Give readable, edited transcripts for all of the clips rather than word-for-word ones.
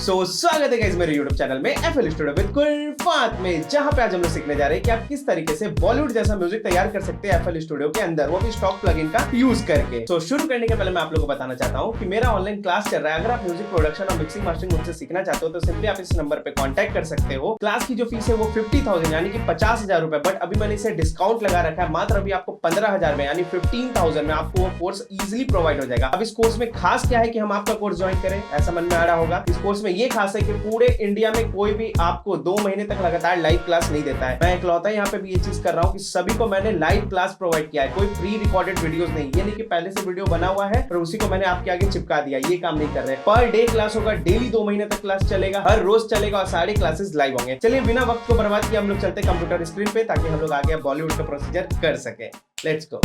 स्वागत है गाइस मेरे YouTube चैनल में FL स्टूडियो विद कुलफात में, जहां पे आज हम लोग सीखने जा रहे हैं कि आप किस तरीके से बॉलीवुड जैसा म्यूजिक तैयार कर सकते हैं FL स्टूडियो के अंदर, वो भी स्टॉक प्लगइन का यूज करके। तो शुरू करने के पहले मैं आप लोगों को बताना चाहता हूं कि मेरा ऑनलाइन क्लास चल रहा है। अगर आप म्यूजिक प्रोडक्शन और मिक्सिंग मास्टरिंग मुझसे सीखना चाहते हो तो सिंपली आप इस नंबर पे कॉन्टैक्ट कर सकते हो। क्लास की जो फीस है वो 50,000 यानी कि 50,000 रुपए, बट अभी मैंने इसे डिस्काउंट लगा रखा है। मात्र अभी आपको 15,000 में यानी 15,000 में आपको वो कोर्स इजिली प्रोवाइड हो जाएगा। अब इस कोर्स में खास क्या है कि हम आपका कोर्स ज्वाइन करें, ऐसा मन में आ रहा होगा। इस कोर्स में ये खास है कि पूरे इंडिया में कोई भी आपको 2 महीने तक लगातार लाइव क्लास नहीं देता है। मैं इकलौता यहाँ पे भी ये चीज कर रहा हूँ कि सभी को मैंने लाइव क्लास प्रोवाइड किया है, कोई प्री रिकॉर्डेड वीडियोस नहीं। ये नहीं कि पहले से वीडियो बना हुआ है और उसी को मैंने आपके आगे चिपका दिया, ये काम नहीं कर रहे। पर डे क्लास होगा, डेली 2 महीने तक क्लास चलेगा, हर रोज चलेगा और सारे क्लासेस लाइव होंगे। चलिए बिना वक्त को बर्बाद किए हम लोग चलते कंप्यूटर स्क्रीन पे, ताकि हम लोग आगे बॉलीवुड का प्रोसीजर कर सके। Let's go.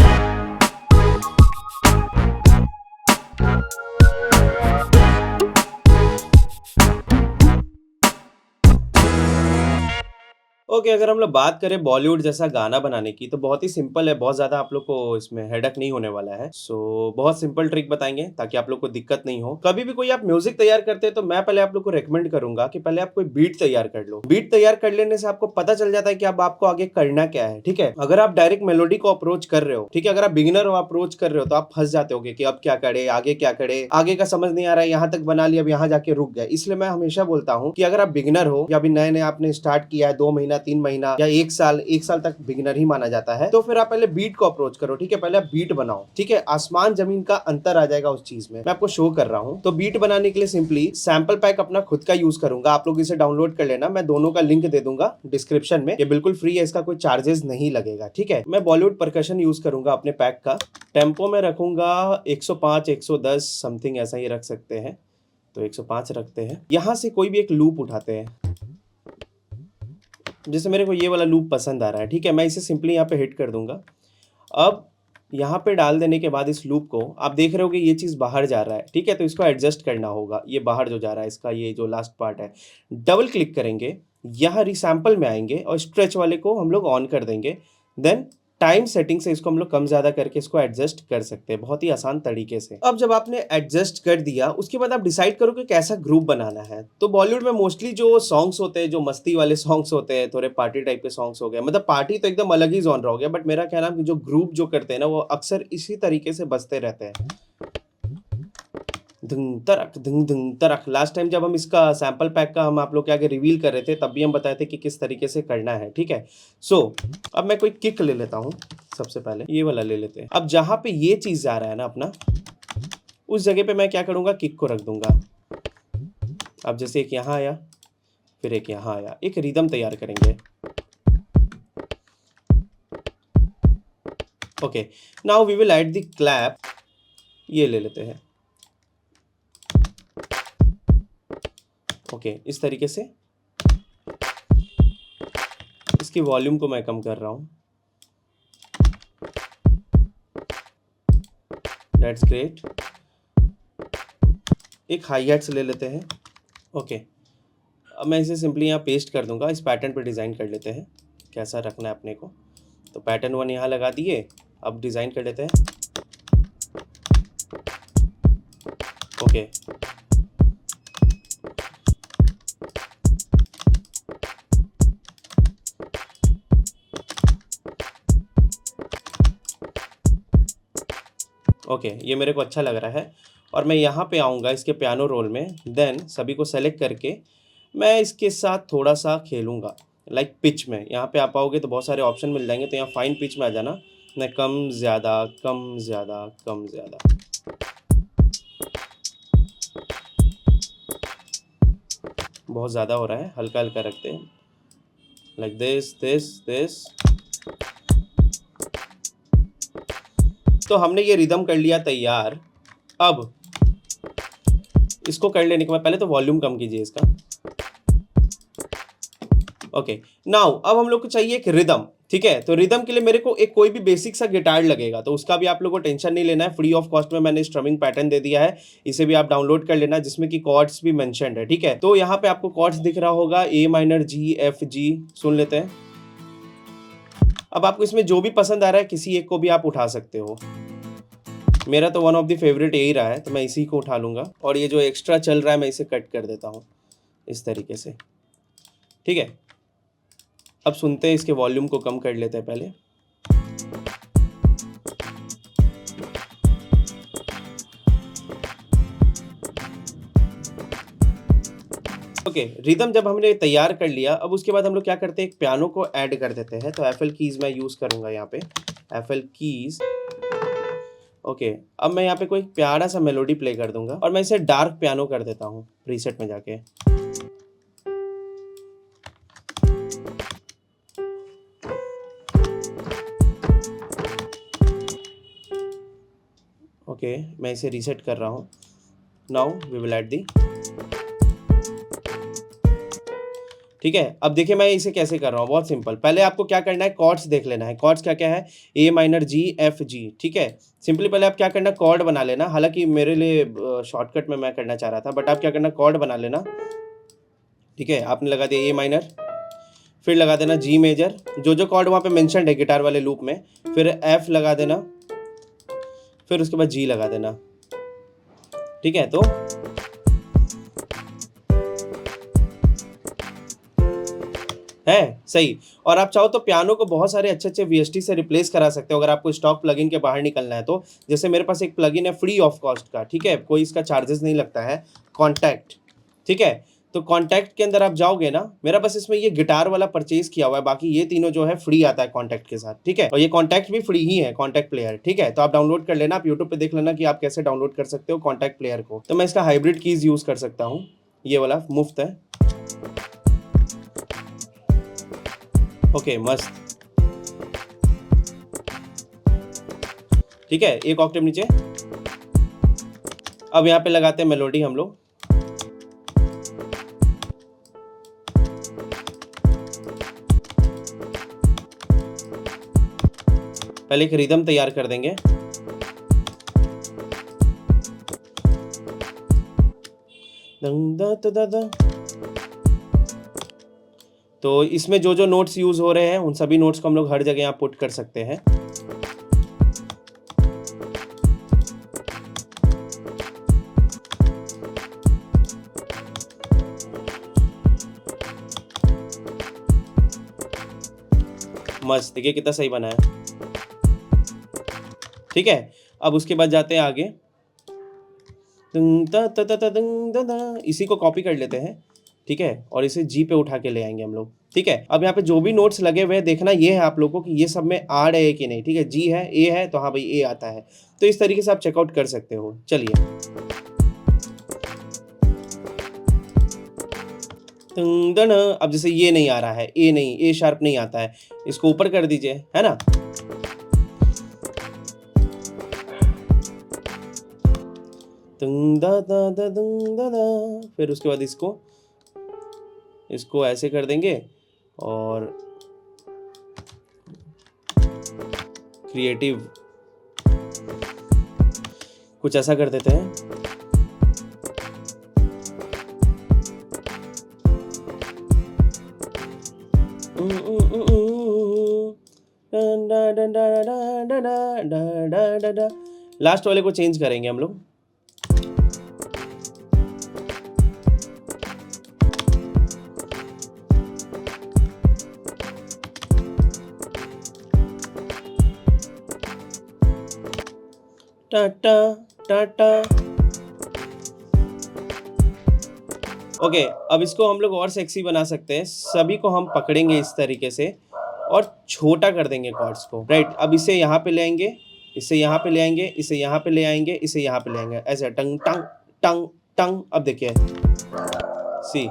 ओके, अगर हम लोग बात करें बॉलीवुड जैसा गाना बनाने की तो बहुत ही सिंपल है, बहुत ज़्यादा आप लोग को इसमें हेडक नहीं होने वाला है। बहुत सिंपल ट्रिक बताएंगे ताकि आप लोग को दिक्कत नहीं हो। कभी भी कोई आप म्यूजिक तैयार करते हैं तो मैं पहले आप लोग को रेकमेंड करूंगा कि पहले आप कोई बीट तैयार कर लो। बीट तैयार कर लेने से आपको पता चल जाता है कि अब आपको आगे करना क्या है। ठीक है, अगर आप डायरेक्ट मेलोडी को अप्रोच कर रहे हो, ठीक है, अगर आप बिगिनर हो अप्रोच कर रहे हो तो आप फंस जाते हो कि अब क्या करे, आगे क्या करे, आगे का समझ नहीं आ रहा है, यहाँ तक बना लिया अब यहाँ जाके रुक गए। इसलिए मैं हमेशा बोलता हूँ कि अगर आप बिगिनर हो या अभी नए नए आपने स्टार्ट किया है, 2 महीना 3 महीना या 1 साल तक बिगिनर ही माना जाता है, तो फिर आप पहले बीट को अप्रोच करो। ठीक है, पहले आप बीट बनाओ। ठीक है, आसमान जमीन का अंतर आ जाएगा उस चीज में। मैं आपको शो कर रहा हूँ। तो बीट बनाने के लिए सिंपली सैंपल पैक अपना खुद का यूज करूंगा। आप लोग इसे डाउनलोड कर लेना, मैं दोनों का लिंक दे दूंगा डिस्क्रिप्शन में। ये बिल्कुल फ्री है, इसका कोई चार्जेस नहीं लगेगा। ठीक है, मैं बॉलीवुड परकशन यूज करूंगा अपने पैक का। टेम्पो में रखूंगा 105 110 समथिंग, ऐसा ही रख सकते हैं। तो 105 रखते हैं। यहां से कोई भी एक लूप उठाते हैं। जैसे मेरे को ये वाला लूप पसंद आ रहा है। ठीक है, मैं इसे सिंपली यहाँ पे हिट कर दूंगा। अब यहाँ पे डाल देने के बाद इस लूप को आप देख रहे हो कि ये चीज़ बाहर जा रहा है। ठीक है, तो इसको एडजस्ट करना होगा। ये बाहर जो जा रहा है इसका ये जो लास्ट पार्ट है, डबल क्लिक करेंगे, यहाँ रिसैम्पल में आएंगे और स्ट्रेच वाले को हम लोग ऑन कर देंगे। देन टाइम सेटिंग से इसको हम लोग कम ज़्यादा करके इसको एडजस्ट कर सकते हैं, बहुत ही आसान तरीके से। अब जब आपने एडजस्ट कर दिया उसके बाद आप डिसाइड करो कि कैसा ग्रुप बनाना है। तो बॉलीवुड में मोस्टली जो सॉन्ग्स होते हैं, जो मस्ती वाले सॉन्ग्स होते हैं, थोड़े पार्टी टाइप के सॉन्ग्स हो गए, मतलब पार्टी तो एकदम अलग ही जॉनर हो गया, बट मेरा कहना है कि जो ग्रुप जो करते हैं ना वो अक्सर इसी तरीके से बजते रहते हैं। धुंग तरक। लास्ट टाइम जब हम इसका सैंपल पैक का हम आप लोग के आगे रिवील कर रहे थे तब भी हम बताए थे कि किस तरीके से करना है। ठीक है, अब मैं कोई किक ले लेता हूँ। सबसे पहले ये वाला ले लेते हैं। अब जहाँ पे ये चीज़ जा रहा है ना अपना, उस जगह पे मैं क्या करूँगा, किक को रख दूंगा। अब जैसे एक यहाँ आया, फिर एक यहाँ आया, एक रिदम तैयार करेंगे। Okay, now we will add the clap. ये ले लेते हैं। ओके, इस तरीके से इसकी वॉल्यूम को मैं कम कर रहा हूँ। That's great. एक हाई हैट्स ले लेते हैं। ओके, अब मैं इसे सिंपली यहाँ पेस्ट कर दूंगा। इस पैटर्न पे डिज़ाइन कर लेते हैं कैसा रखना है अपने को। तो पैटर्न 1 यहाँ लगा दिए। अब डिज़ाइन कर लेते हैं। ओके, ओके, ये मेरे को अच्छा लग रहा है। और मैं यहाँ पे आऊँगा इसके पियानो रोल में। देन सभी को सेलेक्ट करके मैं इसके साथ थोड़ा सा खेलूँगा, लाइक पिच में। यहाँ पे आप आओगे तो बहुत सारे ऑप्शन मिल जाएंगे, तो यहाँ फाइन पिच में आ जाना। मैं कम ज़्यादा कम ज़्यादा कम ज़्यादा, बहुत ज़्यादा हो रहा है, हल्का हल्का रखते हैं। Like this. तो हमने ये रिदम कर लिया तैयार। अब इसको कर लेने के बाद पहले तो वॉल्यूम कम कीजिए इसका। ओके, नाउ अब हम लोग को चाहिए एक रिदम। ठीक है, तो रिदम के लिए मेरे को एक कोई भी बेसिक सा गिटार लगेगा, तो उसका भी आप लोगों को टेंशन नहीं लेना है। फ्री ऑफ कॉस्ट में मैंने स्ट्रमिंग पैटर्न दे दिया है, इसे भी आप डाउनलोड कर लेना, जिसमें कि कॉर्ड्स भी मेंशन्ड है। ठीक है, तो यहाँ पे आपको कॉर्ड्स दिख रहा होगा, ए माइनर, जी, एफ, जी। सुन लेते हैं। अब आपको इसमें जो भी पसंद आ रहा है किसी एक को भी आप उठा सकते हो। मेरा तो वन ऑफ द फेवरेट यही रहा है, तो मैं इसी को उठा लूंगा। और ये जो एक्स्ट्रा चल रहा है मैं इसे कट कर देता हूँ। इस तरीके से, ठीक है। अब सुनते हैं, इसके वॉल्यूम को कम कर लेते हैं पहले। ओके, रिदम जब हमने तैयार कर लिया, अब उसके बाद हम लोग क्या करते हैं, एक पियानो को ऐड कर देते हैं। तो एफएल कीज़ मैं यूज़ करूँगा यहाँ पे, एफएल कीज़। ओके, अब मैं यहाँ पे कोई प्यारा सा मेलोडी प्ले कर दूँगा और मैं इसे डार्क पियानो कर देता हूँ प्रीसेट में जाके। ओके, मैं इसे रीसेट कर रहा हूँ। Now we will add the, ठीक है। अब देखिए मैं इसे कैसे कर रहा हूँ, बहुत सिंपल। पहले आपको क्या करना है, कॉर्ड्स देख लेना है। कॉर्ड्स क्या क्या है, ए माइनर, जी, एफ, जी, ठीक है। सिंपली पहले आप क्या करना, कॉर्ड बना लेना। हालांकि मेरे लिए शॉर्टकट में मैं करना चाह रहा था, बट आप क्या करना, कॉर्ड बना लेना, ठीक है। आपने लगा दिया ए माइनर, फिर लगा देना जी मेजर, जो कॉर्ड वहाँ पे मेंशन्ड है गिटार वाले लूप में, फिर एफ लगा देना, फिर उसके बाद जी लगा देना, ठीक है। तो है सही। और आप चाहो तो पियानो को बहुत सारे अच्छे वीएसटी से रिप्लेस करा सकते हो, अगर आपको स्टॉक प्लगइन के बाहर निकलना है तो। जैसे मेरे पास एक प्लगइन है फ्री ऑफ कॉस्ट का, ठीक है, कोई इसका चार्जेस नहीं लगता है, कॉन्टैक्ट, ठीक है। तो कॉन्टैक्ट के अंदर आप जाओगे ना, मेरा बस इसमें ये गिटार वाला परचेज किया हुआ है, बाकी ये तीनों जो है फ्री आता है कॉन्टैक्ट के साथ, ठीक है। और ये कॉन्टैक्ट भी फ्री ही है, कॉन्टैक्ट प्लेयर, ठीक है। तो आप डाउनलोड कर लेना, आप यूट्यूब पे देख लेना कि आप कैसे डाउनलोड कर सकते हो कॉन्टैक्ट प्लेयर को। तो मैं इसका हाइब्रिड कीज यूज कर सकता हूँ, ये वाला मुफ्त है। ओके, मस्त, ठीक है। एक ऑक्टेव नीचे। अब यहाँ पे लगाते हैं मेलोडी हम लोग। पहले एक रिदम तैयार कर देंगे। तो इसमें जो नोट्स यूज हो रहे हैं उन सभी नोट्स को हम लोग हर जगह यहाँ पुट कर सकते हैं। मस्त, देखिए कितना सही बना है, ठीक है। अब उसके बाद जाते हैं आगे, इसी को कॉपी कर लेते हैं, ठीक है, और इसे जी पे उठा के ले आएंगे हम लोग, ठीक है। अब यहाँ पे जो भी नोट्स लगे हुए हैं देखना ये है आप लोगों को कि ये सब में आड़ है कि नहीं, ठीक है। जी है, ए है, तो हाँ भाई ए आता है। तो इस तरीके से आप चेकआउट कर सकते हो। चलिए, अब जैसे ये नहीं आ रहा है, ए नहीं, ए शार्प नहीं आता है, इसको ऊपर कर दीजिए, है ना। फिर उसके बाद इसको ऐसे कर देंगे और क्रिएटिव कुछ ऐसा कर देते हैं। लास्ट वाले को चेंज करेंगे हम लोग। टाटा टाटा। ओके, अब इसको हम लोग और सेक्सी बना सकते हैं। सभी को हम पकड़ेंगे इस तरीके से और छोटा कर देंगे कॉर्ड्स को, राइट। अब इसे यहाँ पे ले आएंगे, इसे यहाँ पे ले आएंगे, इसे यहाँ पे ले आएंगे, इसे यहाँ पे ले आएंगे, ऐसे टंग टंग टंग टंग। अब देखिए, सी,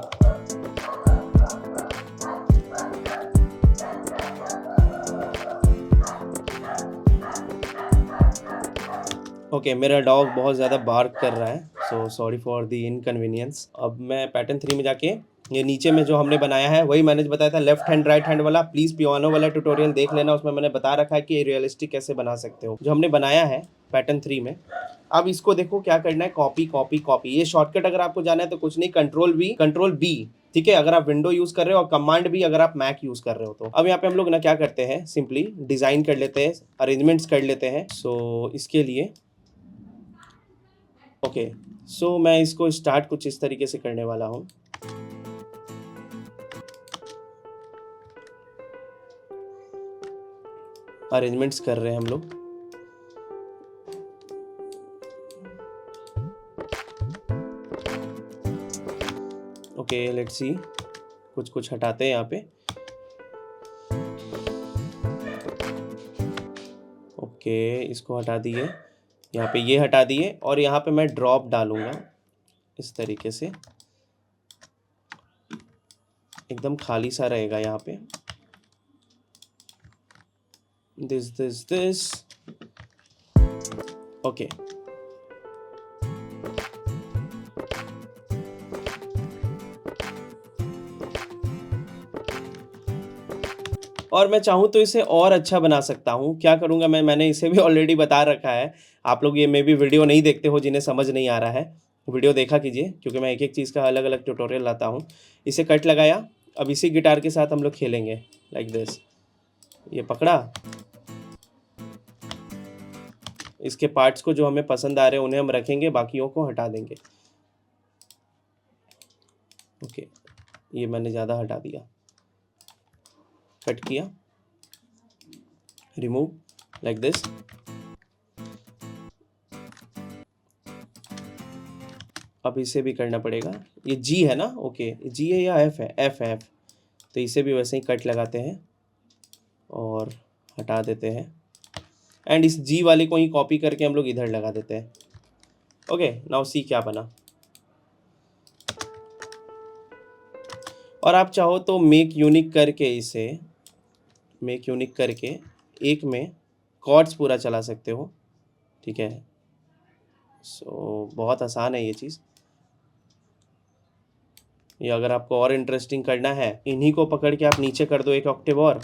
ओके, मेरा डॉग बहुत ज़्यादा बार्क कर रहा है, so sorry for the inconvenience. अब मैं पैटर्न 3 में जाके ये नीचे में जो हमने बनाया है वही मैंने बताया था, लेफ्ट हैंड राइट हैंड वाला। प्लीज़ पियानो वाला ट्यूटोरियल देख लेना, उसमें मैंने बता रखा है कि रियलिस्टिक कैसे बना सकते हो, जो हमने बनाया है पैटर्न 3 में। अब इसको देखो क्या करना है, कॉपी कॉपी कॉपी। ये शॉर्टकट अगर आपको जाना है तो कुछ नहीं, कंट्रोल बी, ठीक है, अगर आप विंडो यूज कर रहे हो, और कमांड भी अगर आप मैक यूज कर रहे हो तो। अब यहाँ पे हम लोग ना क्या करते हैं, सिंपली डिजाइन कर लेते हैं, अरेंजमेंट्स कर लेते हैं। सो इसके लिए ओके, सो मैं इसको स्टार्ट कुछ इस तरीके से करने वाला हूँ। अरेंजमेंट्स कर रहे हैं हम लोग। ओके लेट्स सी, कुछ कुछ हटाते हैं यहाँ पे। ओके इसको हटा दिए, यहाँ पे ये हटा दिए, और यहाँ पे मैं ड्रॉप डालूंगा इस तरीके से, एकदम खाली सा रहेगा यहाँ पे। This okay. और मैं चाहूँ तो इसे और अच्छा बना सकता हूँ। क्या करूँगा मैंने इसे भी ऑलरेडी बता रखा है। आप लोग ये मे बी वीडियो नहीं देखते हो, जिन्हें समझ नहीं आ रहा है, वीडियो देखा कीजिए, क्योंकि मैं एक एक चीज़ का अलग अलग ट्यूटोरियल लाता हूँ। इसे कट लगाया, अब इसी गिटार के साथ हम लोग खेलेंगे लाइक दिस। ये पकड़ा, इसके पार्ट्स को जो हमें पसंद आ रहे हैं उन्हें हम रखेंगे, बाकियों को हटा देंगे। ओके ये मैंने ज़्यादा हटा दिया, कट किया, रिमूव लाइक दिस। अब इसे भी करना पड़ेगा। ये जी है ना? ओके जी है या एफ है? एफ है, एफ। तो इसे भी वैसे ही कट लगाते हैं और हटा देते हैं, एंड इस जी वाले को ही कॉपी करके हम लोग इधर लगा देते हैं। ओके नाउ सी क्या बना। और आप चाहो तो मेक यूनिक करके, इसे मेक यूनिक करके एक में कॉर्ड्स पूरा चला सकते हो, ठीक है। सो बहुत आसान है ये चीज़। ये अगर आपको और इंटरेस्टिंग करना है, इन्हीं को पकड़ के आप नीचे कर दो एक ऑक्टेव और,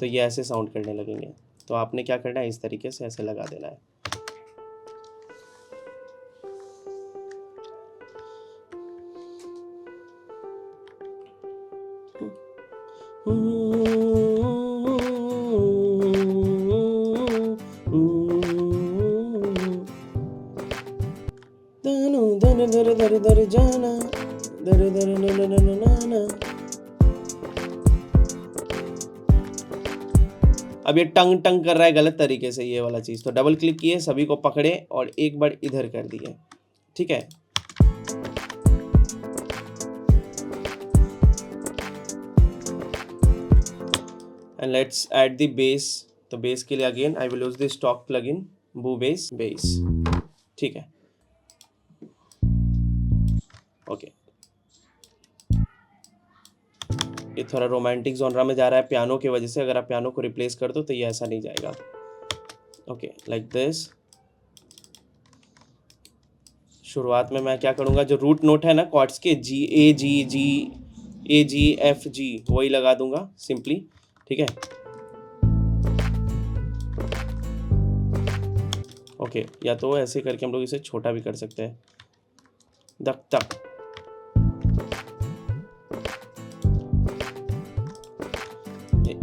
तो ये ऐसे साउंड करने लगेंगे। तो आपने क्या करना है, इस तरीके से ऐसे लगा देना है। दर दर दर दर जाना, दर दर न न न न। अब ये टंग टंग कर रहा है गलत तरीके से, ये वाला चीज़। तो डबल क्लिक किए, सभी को पकड़े और एक बार इधर कर दिए, ठीक है। And let's add the base. तो बेस के लिए again I will use the stock plugin बू बेस, ठीक है। ओके ये थोड़ा रोमांटिक जॉनरा में जा रहा है पियानो की वजह से। अगर आप पियानो को रिप्लेस कर दो तो ये ऐसा नहीं जाएगा। Okay like this. शुरुआत में मैं क्या करूँगा, जो रूट नोट है ना कॉर्ड्स के, जी ए जी एफ जी, वही लगा दूंगा सिंपली, ठीक है। ओके या तो ऐसे करके हम लोग इसे छोटा भी कर सकते हैं, दक तक।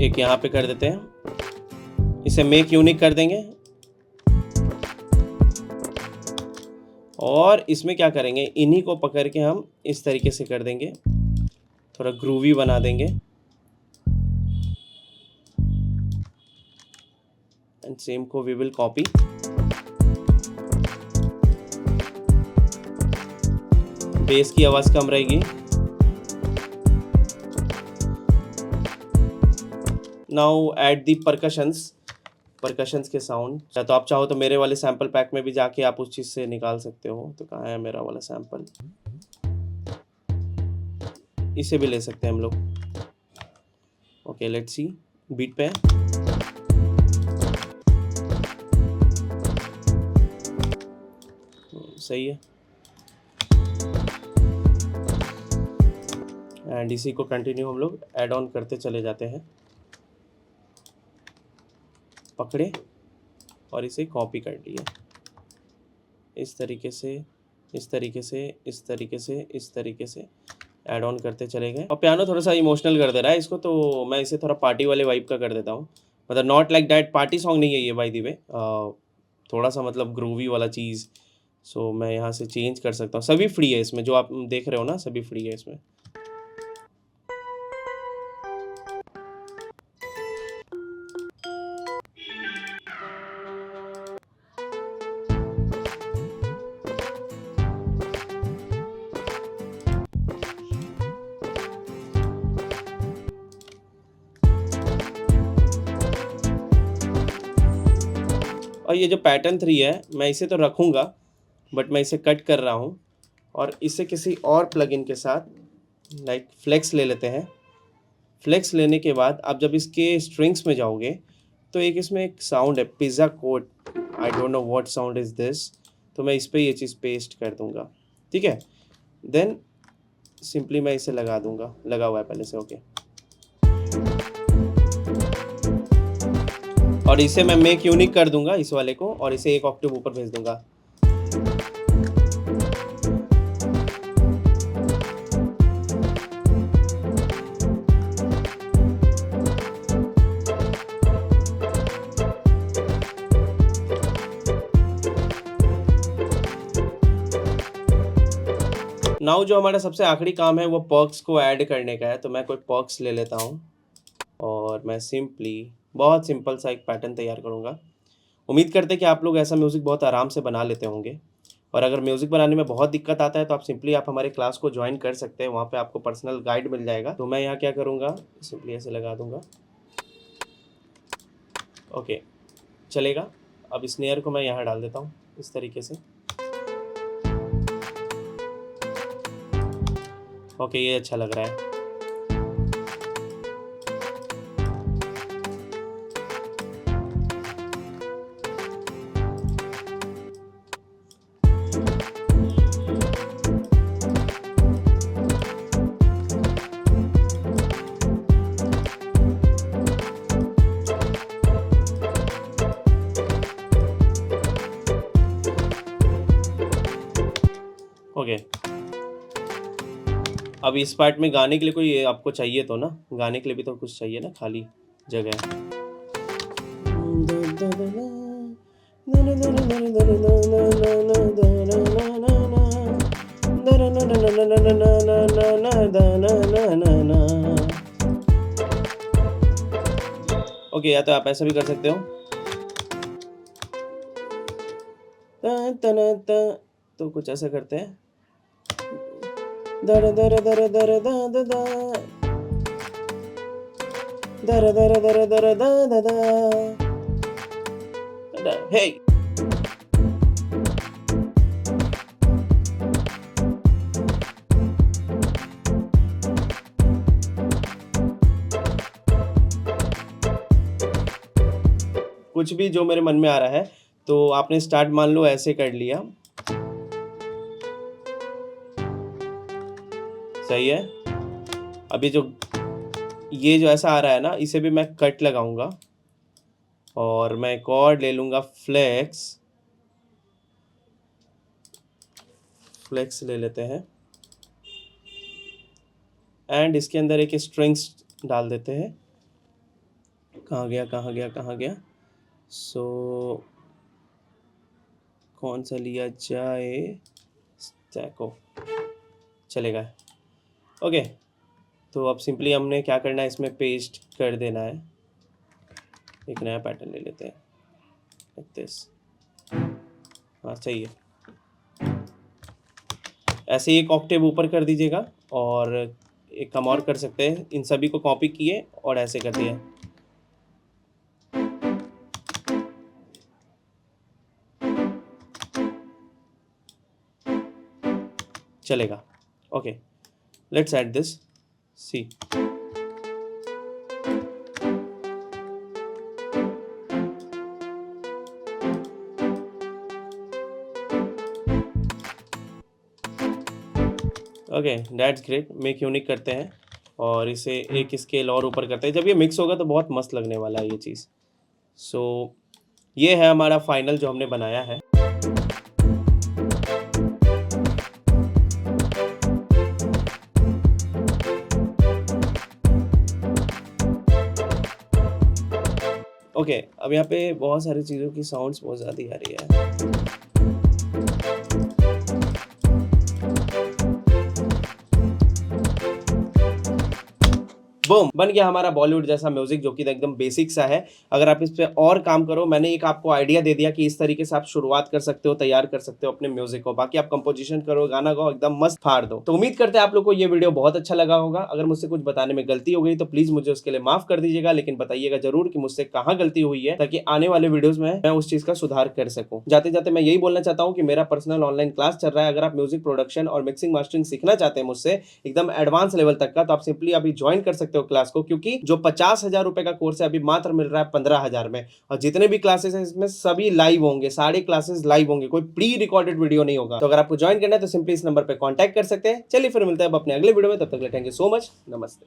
एक यहाँ पे कर देते हैं, इसे मेक यूनिक कर देंगे। और इसमें क्या करेंगे, इन्हीं को पकड़ के हम इस तरीके से कर देंगे, थोड़ा ग्रूवी बना देंगे। एंड सेम को वी विल कॉपी। बेस की आवाज कम रहेगी। नाउ ऐड दी परकशंस के साउंड। या तो आप चाहो तो मेरे वाले सैंपल पैक में भी जाके आप उस चीज़ से निकाल सकते हो। तो कहाँ है मेरा वाला सैंपल, इसे भी ले सकते हैं हम लोग। ओके लेट्स सी, बीट पे सही है। एंड इसी को कंटिन्यू हम लोग ऐड ऑन करते चले जाते हैं। पकड़े और इसे कॉपी कर लिए, इस तरीके से, इस तरीके से, इस तरीके से, इस तरीके से ऐड ऑन करते चले गए। और पियानो थोड़ा सा इमोशनल कर दे रहा है इसको, तो मैं इसे थोड़ा पार्टी वाले वाइब का कर देता हूँ। मतलब not like that party song नहीं है ये बाय द वे, थोड़ा सा मतलब ग्रूवी वाला चीज़। सो मैं यहाँ से चेंज कर सकता हूँ। सभी फ्री है इसमें, जो आप देख रहे हो ना, सभी फ्री है इसमें। और ये जो पैटर्न 3 है मैं इसे तो रखूँगा, बट मैं इसे कट कर रहा हूँ और इसे किसी और प्लगइन के साथ लाइक फ्लेक्स ले लेते हैं। फ्लेक्स लेने के बाद आप जब इसके स्ट्रिंग्स में जाओगे तो एक इसमें एक साउंड है pizza code, I don't know what sound is this, तो मैं इस पे ये चीज़ पेस्ट कर दूँगा, ठीक है। देन सिंपली मैं इसे लगा दूँगा, लगा हुआ है पहले से, ओके। और इसे मैं मेक यूनिक कर दूँगा इस वाले को और इसे एक ऑक्टेव ऊपर भेज दूँगा। नाउ जो हमारा सबसे आखिरी काम है वो पर्क्स को ऐड करने का है, तो मैं कोई पर्क्स ले लेता हूँ और मैं सिंपली बहुत सिंपल सा एक पैटर्न तैयार करूँगा। उम्मीद करते हैं कि आप लोग ऐसा म्यूज़िक बहुत आराम से बना लेते होंगे, और अगर म्यूज़िक बनाने में बहुत दिक्कत आता है तो आप हमारे क्लास को ज्वाइन कर सकते हैं, वहाँ पे आपको पर्सनल गाइड मिल जाएगा। तो मैं यहाँ क्या करूँगा, सिंपली ऐसे लगा दूँगा, ओके चलेगा। अब स्नेयर को मैं यहाँ डाल देता हूँ इस तरीके से, ओके ये अच्छा लग रहा है। ओके अब इस पार्ट में गाने के लिए कोई आपको चाहिए तो ना, गाने के लिए भी तो कुछ चाहिए ना, खाली जगह। ओके या तो आप ऐसा भी कर सकते हो, तो कुछ ऐसा करते हैं, दर दर दर दर दा दा दा, दर दर दर दर दा दा दा, हे कुछ भी जो मेरे मन में आ रहा है। तो आपने स्टार्ट मान लो ऐसे कर लिया, सही है। अभी जो ये जो ऐसा आ रहा है ना, इसे भी मैं कट लगाऊंगा और मैं एक और ले लूँगा फ्लेक्स, फ्लेक्स ले लेते हैं एंड इसके अंदर एक स्ट्रिंग्स डाल देते हैं। कहाँ गया कहाँ गया कहाँ गया, सो कौन सा लिया जाए, स्टैको चलेगा, ओके। तो अब सिंपली हमने क्या करना है, इसमें पेस्ट कर देना है, एक नया पैटर्न ले लेते हैं लाइक दिस, हाँ चाहिए। ऐसे एक ऑक्टेव ऊपर कर दीजिएगा और एक काम और कर सकते हैं, इन सभी को कॉपी किए और ऐसे कर दिया, चलेगा, okay. Let's add this, see okay that's great. Make unique करते हैं और इसे एक स्केल और ऊपर करते हैं। जब ये मिक्स होगा तो बहुत मस्त लगने वाला है ये चीज़। सो ये है हमारा फाइनल जो हमने बनाया है। ओके अब यहाँ पे बहुत सारी चीज़ों की साउंड्स बहुत ज़्यादा आ रही है। बूम, बन गया हमारा बॉलीवुड जैसा म्यूजिक जो कि एकदम बेसिक सा है। अगर आप इस पे और काम करो, मैंने एक आपको आइडिया दे दिया कि इस तरीके से आप शुरुआत कर सकते हो, तैयार कर सकते हो अपने म्यूजिक को। बाकी आप कंपोजिशन करो, गाना गाओ, एकदम मस्त फाड़ दो। तो उम्मीद करते हैं आप लोग को ये वीडियो बहुत अच्छा लगा होगा। अगर मुझसे कुछ बताने में गलती हो गई तो प्लीज मुझे उसके लिए माफ कर दीजिएगा, लेकिन बताइएगा जरूर कि मुझसे कहाँ गलती हुई है, ताकि आने वाले वीडियोस में मैं उस चीज का सुधार कर सकूं। जाते जाते मैं यही बोलना चाहता हूँ कि मेरा पर्सनल ऑनलाइन क्लास चल रहा है। अगर आप म्यूजिक प्रोडक्शन और मिक्सिंग मास्टरिंग सीखना चाहते हैं मुझसे एकदम एडवांस लेवल तक का, तो आप सिंपली अभी ज्वाइन कर सकते हो क्लास को, क्योंकि जो 50,000 रुपए का कोर्स है अभी मात्र मिल रहा है 15,000 में। और जितने भी क्लासेस हैं इसमें सभी लाइव होंगे, सारे क्लासेस लाइव होंगे, कोई प्री रिकॉर्डेड वीडियो नहीं होगा। तो अगर आपको ज्वाइन करना है तो सिंपली इस नंबर पर कॉन्टैक्ट कर सकते हैं। चलिए फिर मिलते हैं अब अपने अगले वीडियो में, तब तक के लिए थैंक यू सो मच, नमस्ते।